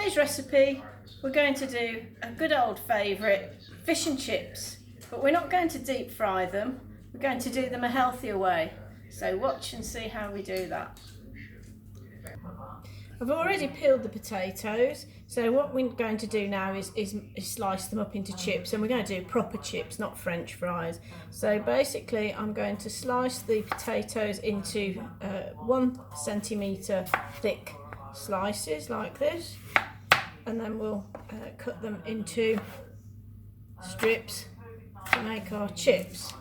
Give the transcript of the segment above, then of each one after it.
today's recipe, we're going to do a good old favourite, fish and chips, but we're not going to deep fry them, we're going to do them a healthier way. So watch and see how we do that. I've already peeled the potatoes, so what we're going to do now is slice them up into chips, and we're going to do proper chips, not French fries. So basically I'm going to slice the potatoes into 1 centimetre thick slices like this, and then we'll cut them into strips to make our chips.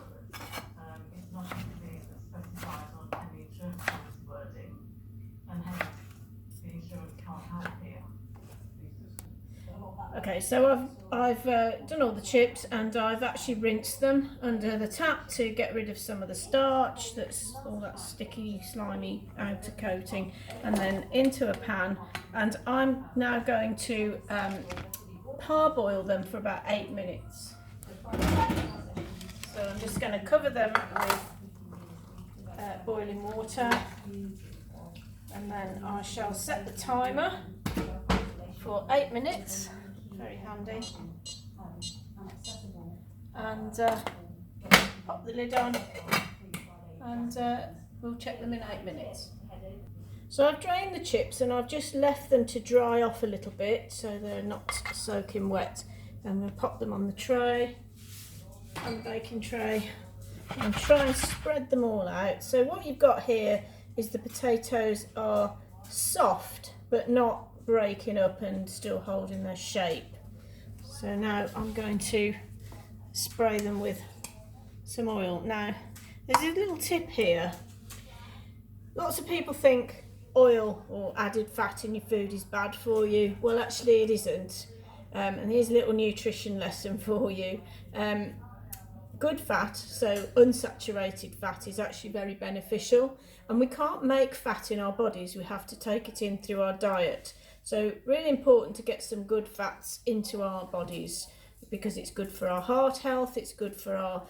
Okay, so I've done all the chips, and I've actually rinsed them under the tap to get rid of some of the starch, that's all that sticky, slimy outer coating, and then into a pan. And I'm now going to parboil them for about 8 minutes. So I'm just going to cover them with boiling water, and then I shall set the timer for 8 minutes. Very handy. And pop the lid on, and we'll check them in 8 minutes. So I've drained the chips, and I've just left them to dry off a little bit so they're not soaking wet. I'm going to pop them on the tray, on the baking tray, and try and spread them all out. So what you've got here is the potatoes are soft but not breaking up and still holding their shape. So now I'm going to spray them with some oil. Now there's a little tip here. Lots of people think oil or added fat in your food is bad for you. Well, actually it isn't. And here's a little nutrition lesson for you. Good fat, so unsaturated fat, is actually very beneficial, and we can't make fat in our bodies, we have to take it in through our diet. So really important to get some good fats into our bodies, because it's good for our heart health, it's good for our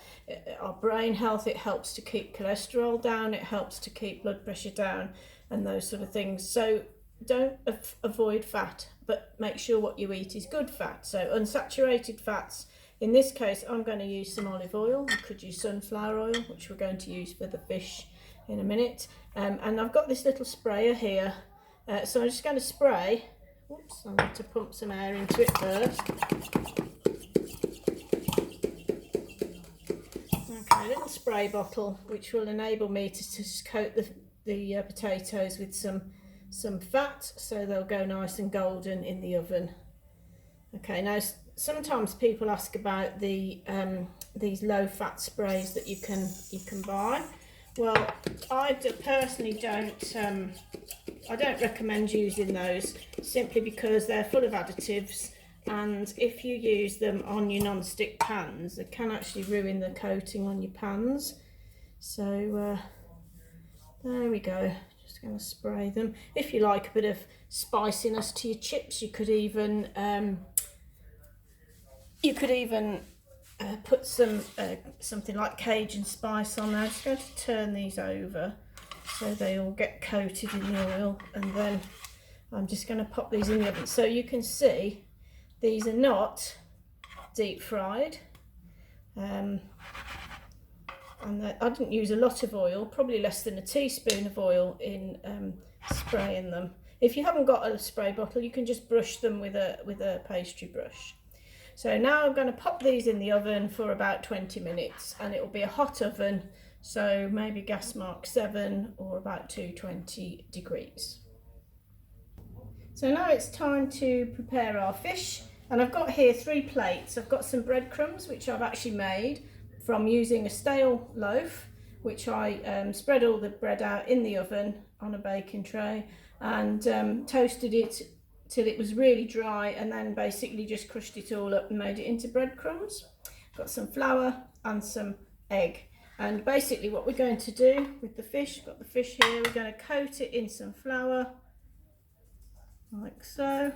brain health, it helps to keep cholesterol down, it helps to keep blood pressure down, and those sort of things. So don't avoid fat, but make sure what you eat is good fat. So unsaturated fats, in this case I'm going to use some olive oil. You could use sunflower oil, which we're going to use for the fish in a minute. And I've got this little sprayer here, so I'm just going to spray. Oops, I'm going to pump some air into it first. Okay, a little spray bottle, which will enable me to just coat the potatoes with some fat, so they'll go nice and golden in the oven. Okay, now sometimes people ask about these low fat sprays that you can buy. Well, I personally don't recommend using those, simply because they're full of additives, and if you use them on your non-stick pans, they can actually ruin the coating on your pans. So there we go. Just going to spray them. If you like a bit of spiciness to your chips, you could even put something like Cajun spice on there. I'm just going to turn these over so they all get coated in the oil, and then I'm just going to pop these in the oven. So you can see these are not deep fried, and I didn't use a lot of oil, probably less than a teaspoon of oil in spraying them. If you haven't got a spray bottle, you can just brush them with a pastry brush. So now I'm going to pop these in the oven for about 20 minutes, and it will be a hot oven, so maybe gas mark 7 or about 220 degrees. So now it's time to prepare our fish, and I've got here 3 plates. I've got some breadcrumbs, which I've actually made from using a stale loaf, which I spread all the bread out in the oven on a baking tray and toasted it till it was really dry, and then basically just crushed it all up and made it into breadcrumbs. Got some flour and some egg, and basically what we're going to do with the fish, got the fish here, we're going to coat it in some flour like so.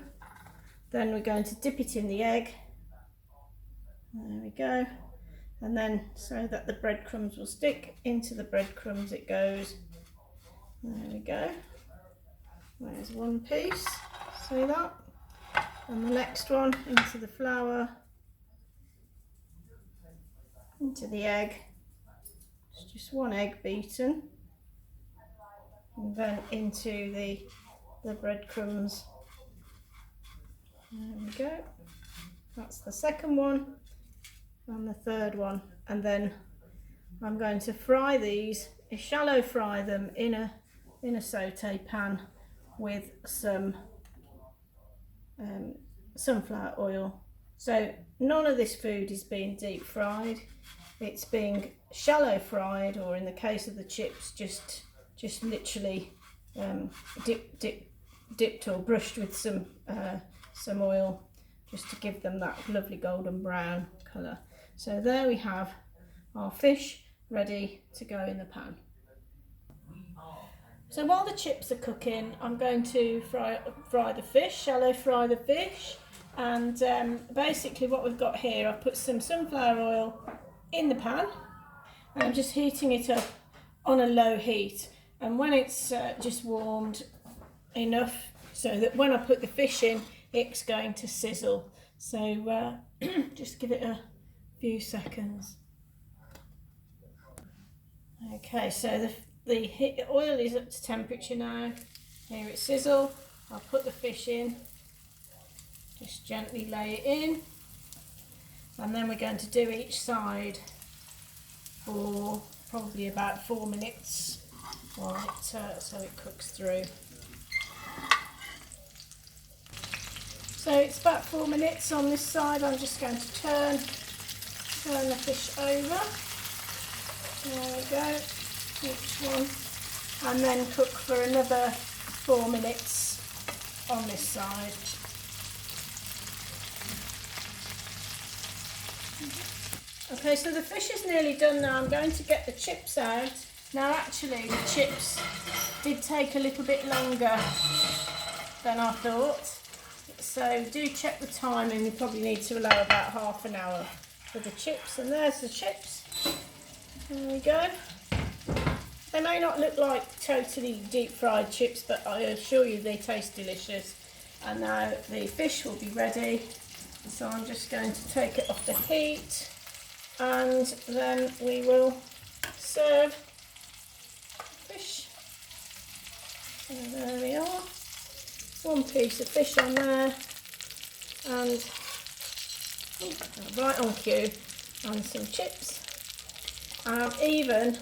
Then we're going to dip it in the egg, there we go, and then so that the breadcrumbs will stick into the breadcrumbs it goes. There we go, there's one piece, see that? And the next one into the flour, into the egg. It's just one egg beaten, and then into the breadcrumbs. There we go. That's the second one and the third one, and then I'm going to fry these, shallow fry them in a saute pan with some sunflower oil. So none of this food is being deep fried, it's being shallow fried, or in the case of the chips, just literally dipped or brushed with some oil, just to give them that lovely golden brown colour. So there we have our fish ready to go in the pan. So while the chips are cooking, I'm going to fry the fish, shallow fry the fish. And basically what we've got here, I've put some sunflower oil in the pan. And I'm just heating it up on a low heat. And when it's just warmed enough so that when I put the fish in, it's going to sizzle. So just give it a few seconds. Okay, so the oil is up to temperature now. Here it's sizzle. I'll put the fish in, just gently lay it in, and then we're going to do each side for probably about 4 minutes while so it cooks through. So it's about 4 minutes on this side. I'm just going to turn the fish over. There we go, each one, and then cook for another 4 minutes on this side. Okay, so the fish is nearly done now. I'm going to get the chips out. Now actually the chips did take a little bit longer than I thought. So do check the timing. You probably need to allow about half an hour for the chips. And there's the chips. There we go. They may not look like totally deep fried chips, but I assure you they taste delicious. And now the fish will be ready. So I'm just going to take it off the heat, and then we will serve fish. So there we are. One piece of fish on there, and right on cue, and some chips. And I've even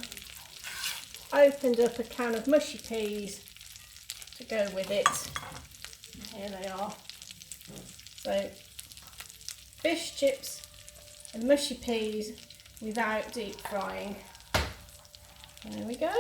opened up a can of mushy peas to go with it. Here they are. So fish, chips and mushy peas without deep frying. There we go.